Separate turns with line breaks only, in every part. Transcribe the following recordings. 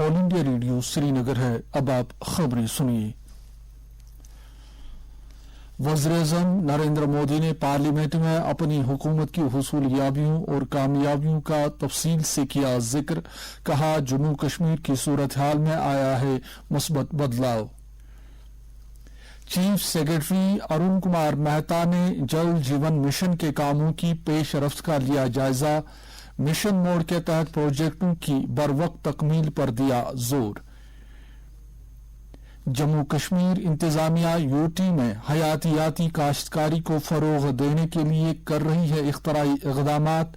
All India radio Srinagar है। अब आप खबरें सुनिए। वज़ीर-ए-आज़म नरेंद्र मोदी ने पार्लियामेंट में अपनी हुकूमत की हुसूलियाबियों और कामयाबियों का तफसील से किया जिक्र। कहा, जम्मू कश्मीर की सूरत हाल में आया है मुस्बत बदलाव। चीफ सेक्रेटरी अरुण कुमार मेहता ने जल जीवन मिशन के कामों की पेशरफ्त का लिया जायजा। मिशन मोड के तहत प्रोजेक्टों की बरवक्त तकमील पर दिया जोर। जम्मू कश्मीर इंतजामिया यूटी में हयातियाती काश्तकारी को फरोग देने के लिए कर रही है इख्तराई इक़दामात।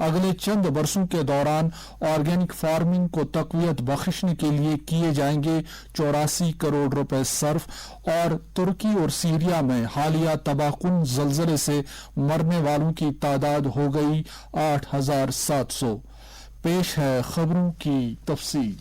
अगले चंद बरसों के दौरान ऑर्गेनिक फार्मिंग को तक़वियत बख्शने के लिए किए जाएंगे 84 करोड़ रुपए सर्फ। और तुर्की और सीरिया में हालिया तबाहकुन ज़लज़ले से मरने वालों की तादाद हो गई 8,700। पेश है खबरों की तफसील।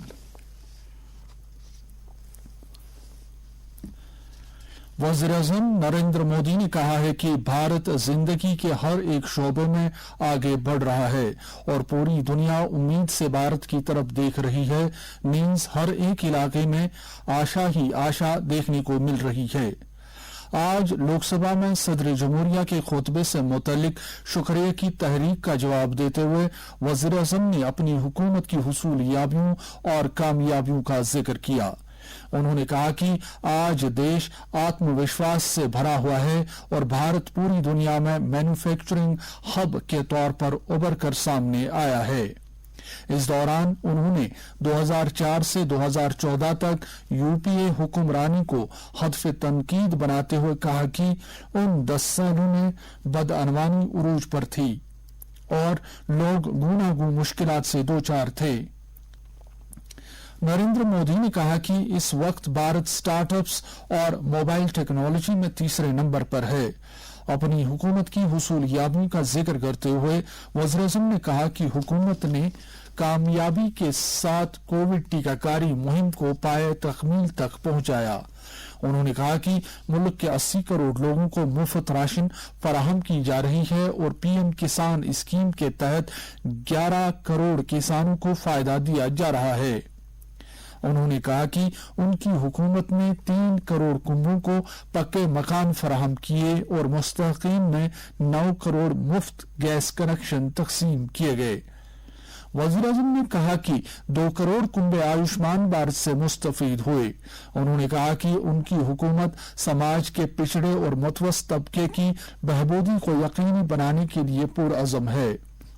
वज़ीर-ए-आज़म नरेंद्र मोदी ने कहा है कि भारत जिंदगी के हर एक शोबे में आगे बढ़ रहा है और पूरी दुनिया उम्मीद से भारत की तरफ देख रही है। मीन्स हर एक इलाके में आशा ही आशा देखने को मिल रही है। आज लोकसभा में सदर जमहूरिया के खुतबे से मुतल्लिक शुक्रिया की तहरीक का जवाब देते हुए वज़ीर-ए-आज़म ने अपनी हुकूमत की हुसूलियाबियों और कामयाबियों का जिक्र किया। उन्होंने कहा कि आज देश आत्मविश्वास से भरा हुआ है और भारत पूरी दुनिया में मैन्युफैक्चरिंग हब के तौर पर उभर कर सामने आया है। इस दौरान उन्होंने 2004 से 2014 तक यूपीए हुक्मरानी को हदफ तनकीद बनाते हुए कहा कि उन 10 सालों में बदअनवानी उरूज पर थी और लोग गूनागू मुश्किलात से दो चार थे। नरेंद्र मोदी ने कहा कि इस वक्त भारत स्टार्टअप्स और मोबाइल टेक्नोलॉजी में तीसरे नंबर पर है। अपनी हुकूमत की हुसूलियाबियों का जिक्र करते हुए वज़ीर-ए-आज़म ने कहा कि हुकूमत ने कामयाबी के साथ कोविड टीकाकारी मुहिम को पाए तकमील तक पहुंचाया। उन्होंने कहा कि मुल्क के 80 करोड़ लोगों को मुफ्त राशन फराहम की जा रही है और पीएम किसान स्कीम के तहत 11 करोड़ किसानों को फायदा दिया जा रहा है। उन्होंने कहा कि उनकी हुकूमत ने 3 करोड़ कुंभों को पक्के मकान फराहम किए और मुस्तकीन में 9 करोड़ मुफ्त गैस कनेक्शन तकसीम किए गए। वज़ीर-ए-आज़म ने कहा कि 2 करोड़ कुंबे आयुष्मान भारत से मुस्तफीद हुए। उन्होंने कहा कि उनकी हुकूमत समाज के पिछड़े और मुतवस्सित तबके की बहबूदी को यकीनी बनाने के लिए पुरअज़म है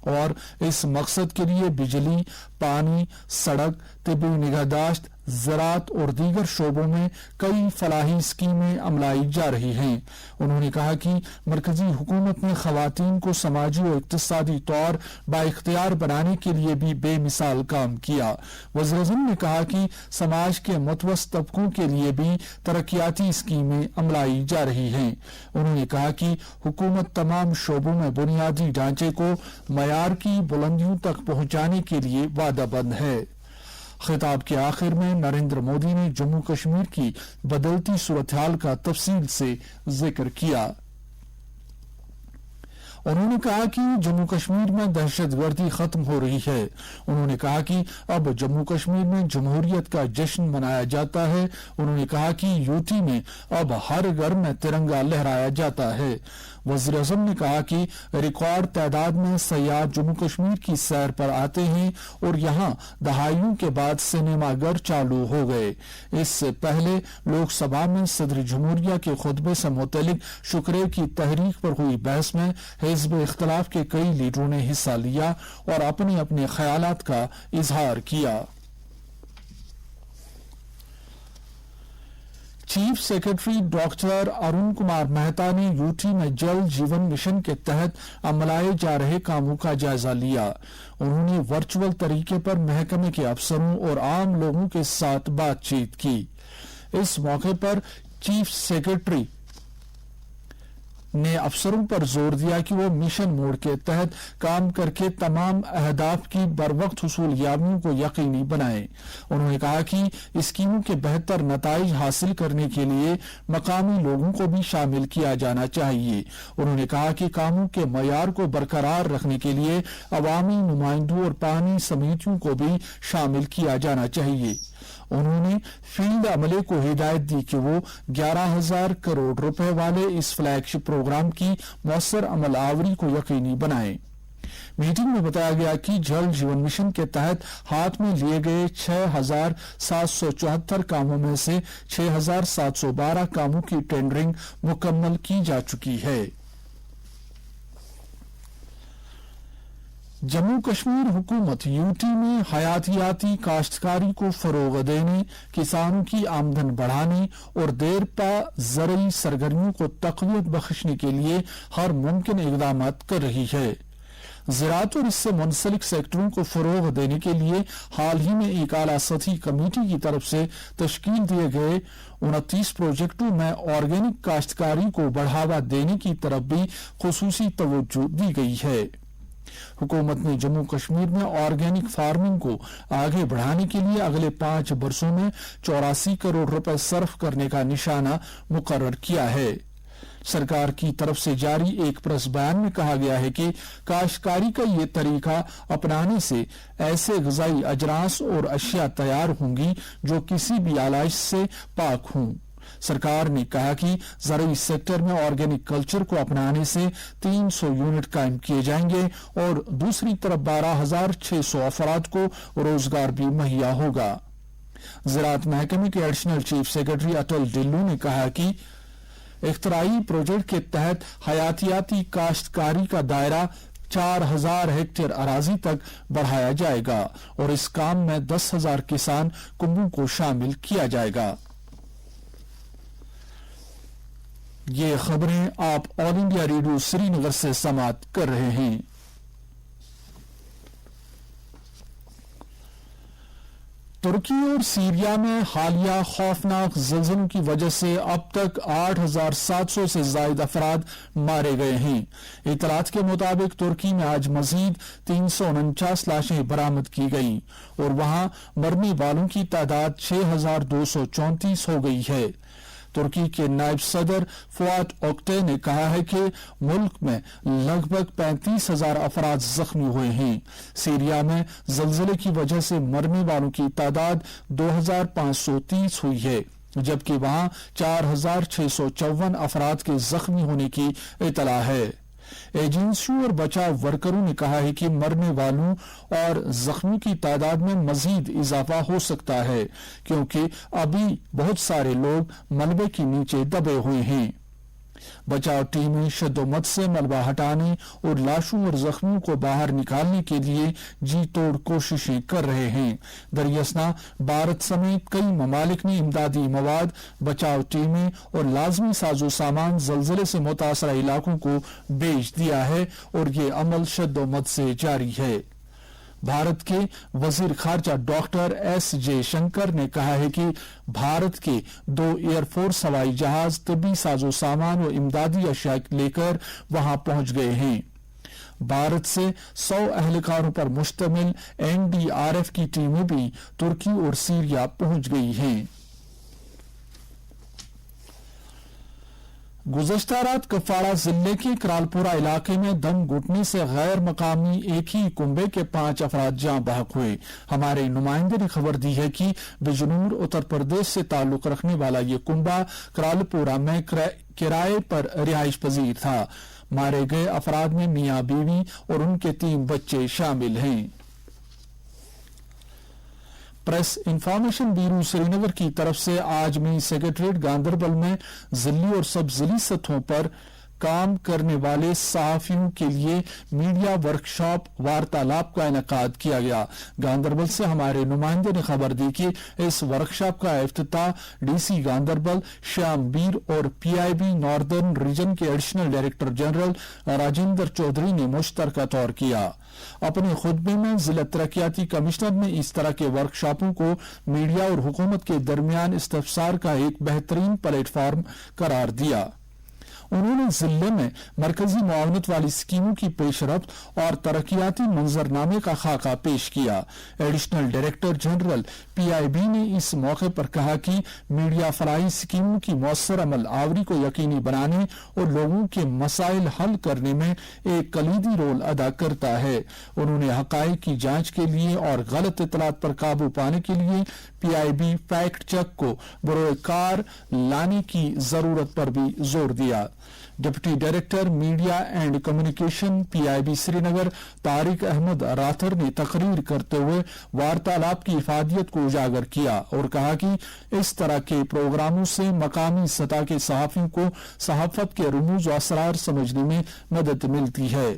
और इस मकसद के लिए बिजली, पानी, सड़क, तिब्बी निगहदाश्त, ज़राअत और दीगर शोबों में कई फलाही स्कीमें अमलाई जा रही हैं। उन्होंने कहा कि मरकजी हुकूमत ने खवातीन को समाजी और इक्तिसादी तौर बाइख्तियार बनाने के लिए भी बेमिसाल काम किया। वज़ीर-ए-आज़म ने कहा कि समाज के मुतवस्सित तबकों के लिए भी तरक्याती स्कीमें अमलाई जा रही हैं। उन्होंने कहा कि हुकूमत तमाम शोबों में बुनियादी ढांचे को मयार की बुलंदियों तक पहुंचाने के लिए वादाबंद है। खिताब के आखिर में नरेंद्र मोदी ने जम्मू कश्मीर की बदलती सूरत-हाल का तफसील से जिक्र किया। उन्होंने कहा कि जम्मू कश्मीर में दहशतगर्दी खत्म हो रही है। उन्होंने कहा कि अब जम्मू कश्मीर में जमहूरियत का जश्न मनाया जाता है। उन्होंने कहा कि यूटी में अब हर घर में तिरंगा लहराया जाता है। वज़ीर-ए-आज़म ने कहा कि रिकॉर्ड तादाद में सयाह जम्मू कश्मीर की सैर पर आते हैं और यहाँ दहाइयों के बाद सिनेमा घर चालू हो गए। इससे पहले लोकसभा में सदर जमहूरिया के खुतबे से मुतल्लिक शुक्रिया की तहरीक पर हुई बहस में हिज़्ब इख्तिलाफ के कई लीडरों ने हिस्सा लिया और अपने अपने ख्यालात का इजहार किया। Chief secretary doctor Arun Kumar Mehta ने यूटी में जल जीवन मिशन के तहत अमलाए जा रहे कामों का जायजा लिया। उन्होंने वर्चुअल तरीके पर महकमे के अफसरों और आम लोगों के साथ बातचीत की। इस मौके पर चीफ सेक्रेटरी نے افسروں پر زور دیا کہ وہ مشن موڈ کے تحت کام کر کے تمام اہداف کی بروقت حصول یابیوں کو یقینی بنائیں۔ انہوں نے کہا کہ اسکیموں کے بہتر نتائج حاصل کرنے کے لیے مقامی لوگوں کو بھی شامل کیا جانا چاہیے۔ انہوں نے کہا کہ کاموں کے معیار کو برقرار رکھنے کے لیے عوامی نمائندوں اور پانی سمیتیوں کو بھی شامل کیا جانا چاہیے۔ انہوں نے فیلڈ عملے کو ہدایت دی کہ وہ 11,000 کروڑ روپے والے اس فلیگ شپ پروگرام کی مؤثر عمل آوری کو یقینی بنائیں۔ میٹنگ میں بتایا گیا کہ جل جیون مشن کے تحت ہاتھ میں لیے گئے 6,774 کاموں میں سے 6,712 کاموں کی ٹینڈرنگ مکمل کی جا چکی ہے۔ جموں کشمیر حکومت یوٹی میں حیاتیاتی کاشتکاری کو فروغ دینے، کسانوں کی آمدن بڑھانے اور دیرپا زرعی سرگرمیوں کو تقویت بخشنے کے لیے ہر ممکن اقدامات کر رہی ہے۔ زراعت اور اس سے منسلک سیکٹروں کو فروغ دینے کے لیے حال ہی میں ایک اعلیٰ سطحی کمیٹی کی طرف سے تشکیل دیے گئے 29 پروجیکٹوں میں آرگینک کاشتکاری کو بڑھاوا دینے کی طرف بھی خصوصی توجہ دی گئی ہے۔ حکومت نے جموں کشمیر میں آرگینک فارمنگ کو آگے بڑھانے کے لیے اگلے 5 برسوں میں 84 کروڑ روپے صرف کرنے کا نشانہ مقرر کیا ہے۔ سرکار کی طرف سے جاری ایک پریس بیان میں کہا گیا ہے کہ کاشتکاری کا یہ طریقہ اپنانے سے ایسے غذائی اجناس اور اشیاء تیار ہوں گی جو کسی بھی آلائش سے پاک ہوں۔ سرکار نے کہا کہ زرعی سیکٹر میں آرگینک کلچر کو اپنانے سے 300 یونٹ قائم کیے جائیں گے اور دوسری طرف 12,600 افراد کو روزگار بھی مہیا ہوگا۔ زراعت محکمے کے ایڈیشنل چیف سیکرٹری اٹل ڈلو نے کہا کہ اختراعی پروجیکٹ کے تحت حیاتیاتی کاشتکاری کا دائرہ 4,000 ہیکٹر اراضی تک بڑھایا جائے گا اور اس کام میں 10,000 کسان کنبوں کو شامل کیا جائے گا۔ یہ خبریں آپ آل انڈیا ریڈیو سری نگر سے سماعت کر رہے ہیں۔ ترکی اور سیریا میں حالیہ خوفناک زلزلوں کی وجہ سے اب تک 8,700 سے زائد افراد مارے گئے ہیں۔ اطلاعات کے مطابق ترکی میں آج مزید 349 لاشیں برآمد کی گئیں اور وہاں مرنے والوں کی تعداد 6,234 ہو گئی ہے۔ ترکی کے نائب صدر فؤاد اوکٹے نے کہا ہے کہ ملک میں لگ بھگ 35,000 افراد زخمی ہوئے ہیں۔ سیریا میں زلزلے کی وجہ سے مرنے والوں کی تعداد 2,530 ہوئی ہے، جبکہ وہاں 4,654 افراد کے زخمی ہونے کی اطلاع ہے۔ ایجنسیوں اور بچاؤ ورکروں نے کہا ہے کہ مرنے والوں اور زخمیوں کی تعداد میں مزید اضافہ ہو سکتا ہے کیونکہ ابھی بہت سارے لوگ ملبے کے نیچے دبے ہوئے ہیں۔ بچاؤ ٹیمیں شد و مد سے ملبہ ہٹانے اور لاشوں اور زخمیوں کو باہر نکالنے کے لیے جی توڑ کوششیں کر رہے ہیں۔ دریاسنا بھارت سمیت کئی ممالک نے امدادی مواد، بچاؤ ٹیمیں اور لازمی ساز و سامان زلزلے سے متاثرہ علاقوں کو بھیج دیا ہے اور یہ عمل شد و مد سے جاری ہے۔ بھارت کے وزیر خارجہ ڈاکٹر ایس جے شنکر نے کہا ہے کہ بھارت کے 2 ایئر فورس ہوائی جہاز طبی ساز و سامان و امدادی اشیاء لے کر وہاں پہنچ گئے ہیں۔ بھارت سے 100 اہلکاروں پر مشتمل NDRF کی ٹیمیں بھی ترکی اور سیریا پہنچ گئی ہیں۔ گزشتہ رات کپواڑہ ضلع کے کرالپورہ علاقے میں دم گھٹنے سے غیر مقامی ایک ہی کنبے کے 5 افراد جاں بحق ہوئے۔ ہمارے نمائندے نے خبر دی ہے کہ بجنور اتر پردیش سے تعلق رکھنے والا یہ کنبہ کرالپورہ میں کرائے پر رہائش پذیر تھا۔ مارے گئے افراد میں میاں بیوی اور ان کے 3 بچے شامل ہیں۔ پریس انفارمیشن بیورو سری نگر کی طرف سے آج منی سیکریٹریٹ گاندربل میں ضلعی اور سب ضلعی سطحوں پر کام کرنے والے صحافیوں کے لیے میڈیا ورکشاپ وارتالاپ کا انعقاد کیا گیا۔ گاندربل سے ہمارے نمائندے نے خبر دی کہ اس ورکشاپ کا افتتاح ڈی سی گاندربل شیام بیر اور PIB ناردرن ریجن کے additional director general Rajendra Chaudhary نے مشترکہ طور کیا۔ اپنے خطبے میں ضلع ترقیاتی کمشنر نے اس طرح کے ورکشاپوں کو میڈیا اور حکومت کے درمیان استفسار کا ایک بہترین پلیٹ فارم قرار دیا۔ उन्होंने जिले में मरकजी मुआवनत वाली स्कीमों की पेशरफ्त और तरक्याती मंजरनामे का खाका पेश किया। एडिशनल डायरेक्टर जनरल PIB ने इस मौके पर कहा कि मीडिया फलाही स्कीमों की मौसर अमल आवरी को यकीनी बनाने और लोगों के मसाइल हल करने में एक कलीदी रोल अदा करता है। उन्होंने हकाइक की जांच के लिए और गलत इतलात पर काबू पाने के लिए PIB फैक्ट चेक को बरोकार लाने की जरूरत पर भी जोर दिया। Deputy director media and communication PIB Srinagar Tariq Ahmad Rather ने तकरीर करते हुए वार्तालाप की इफादियत को उजागर किया और कहा कि इस तरह के प्रोग्रामों से मकामी सतह के सहाफियों को सहाफत के रुमूज व असरार समझने में मदद मिलती है।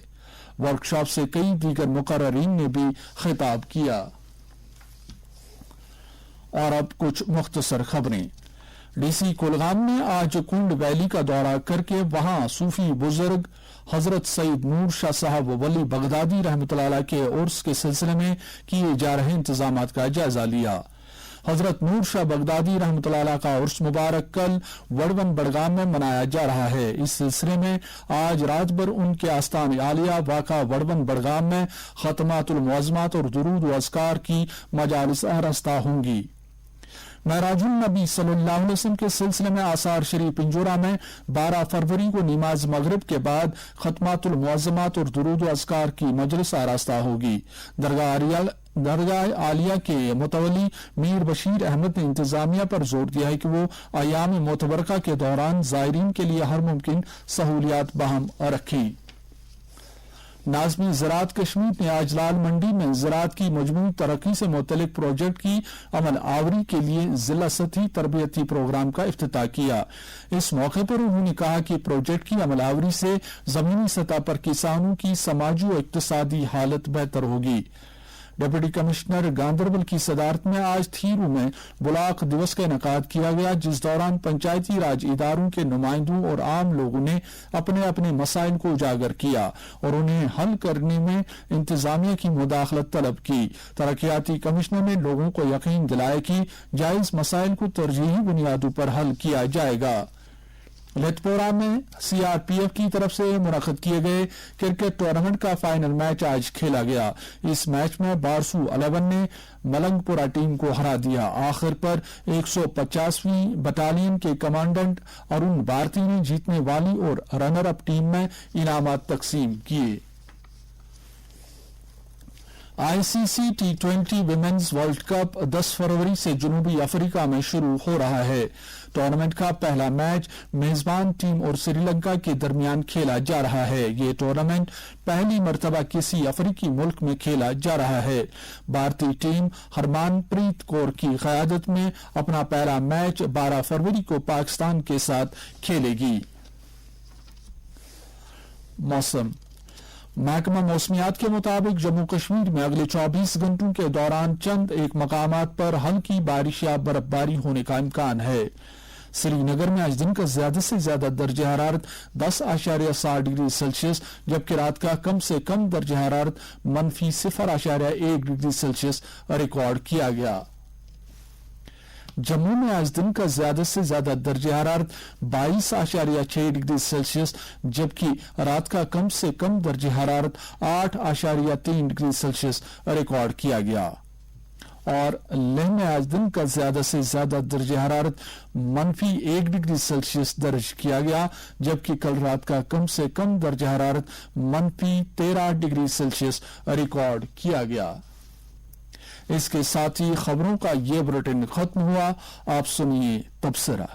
वर्कशॉप से कई दीगर मुकर्ररीन ने भी खिताब किया। और अब कुछ मुख्तसर खबरें। DC कुलगाम ने आज कुंड वैली का दौरा करके वहां सूफी बुजुर्ग हजरत सईद नूर शाह साहब वली बगदादी रहमतुल्लाह अलैह के उर्स के सिलसिले में किए जा रहे इंतजाम का जायजा लिया। हजरत नूर शाह बगदादी रहमतुल्लाह अलैह का उर्स मुबारक कल वड़वन बड़गाम में मनाया जा रहा है। इस सिलसिले में आज रात भर उनके आस्थान आलिया वाक़ा वड़वन बड़गाम में खतमातुल मुअज़्ज़मात और दुरूद व अज़कार की मजालिस आरास्ता होंगी। महराजुल नबी सल्लल्लाहु अलैहि वसल्लम के सिलसिले में आसार शरीफ पिंजोरा में 12 फरवरी को नमाज मगरिब के बाद खतमातुल मुअज़्ज़मात और दुरूद व अज़कार की मजलिस आरास्ता होगी। दरगाह आलिया के मुतवली मीर बशीर अहमद ने इंतजामिया पर जोर दिया है कि वो अयाम मोतबरका के दौरान ज़ायरीन के लिए हर मुमकिन सहूलियात बहाम रखी। नाज़मी ज़राअत कश्मीर ने आज लाल मंडी में ज़राअत की मजमूई तरक्की से मुतल्लिक प्रोजेक्ट की अमल आवरी के लिए जिला सतही तरबियती प्रोग्राम का इफ्तिताह किया। इस मौके पर उन्होंने कहा कि प्रोजेक्ट की अमल आवरी से जमीनी सतह पर किसानों की समाजी और इक्तिसादी हालत बेहतर होगी। डिप्टी कमिश्नर गांधरबल की सदारत में आज थीरू में ब्लॉक दिवस का इनेकाद किया गया, जिस दौरान पंचायती राज इदारों के नुमाइंदों और आम लोगों ने अपने अपने मसाइल को उजागर किया और उन्हें हल करने में इंतजामिया की मुदाखलत तलब की। तरक्याती कमिश्नर ने लोगों को यकीन दिलाया कि जायज मसाइल को तरजीही बुनियादों पर हल किया जाएगा। लेथपोरा में CRPF की तरफ से मुनक्किद किए गए क्रिकेट टूर्नामेंट का फाइनल मैच आज खेला गया। इस मैच में बारसू 11 ने मलंगपुरा टीम को हरा दिया। आखिर पर 150वीं बटालियन के कमांडेंट अरुण भारती ने जीतने वाली और रनर अप टीम में इनामात तकसीम किए। ICC T20 women's world cup 10 फरवरी से जनूबी अफ्रीका में शुरू हो रहा है। टूर्नामेंट का पहला मैच मेजबान टीम और श्रीलंका के दरमियान खेला जा रहा है। ये टूर्नामेंट पहली मर्तबा किसी अफ्रीकी मुल्क में खेला जा रहा है। भारतीय टीम हरमानप्रीत कौर की क़यादत में अपना पहला मैच 12 फरवरी को पाकिस्तान के साथ खेलेगी। मौसम। महकमा मौसमियात के मुताबिक जम्मू कश्मीर में अगले 24 घंटों के दौरान चंद एक मकामात पर हल्की बारिश या बर्फबारी होने का इम्कान है। श्रीनगर में आज दिन का ज्यादा से ज्यादा दर्जा हरारत 10.7 डिग्री सेल्सियस जबकि रात का कम से कम दर्जा हरारत -0.1 डिग्री सेल्सियस रिकॉर्ड किया गया। जम्मू में आज दिन का ज्यादा से ज्यादा दर्जा हरारत 22.6 डिग्री सेल्सियस जबकि रात का कम से कम दर्जा हरारत 8.3 डिग्री सेल्सियस रिकॉर्ड किया गया। और लेह में आज दिन का ज्यादा से ज्यादा दर्जा हरारत -1 डिग्री सेल्सियस दर्ज किया गया जबकि कल रात का कम से कम दर्जा हरारत -13 डिग्री सेल्सियस रिकॉर्ड किया गया। इसके साथ ही खबरों का ये बुलेटिन खत्म हुआ। आप सुनिए तबसरा।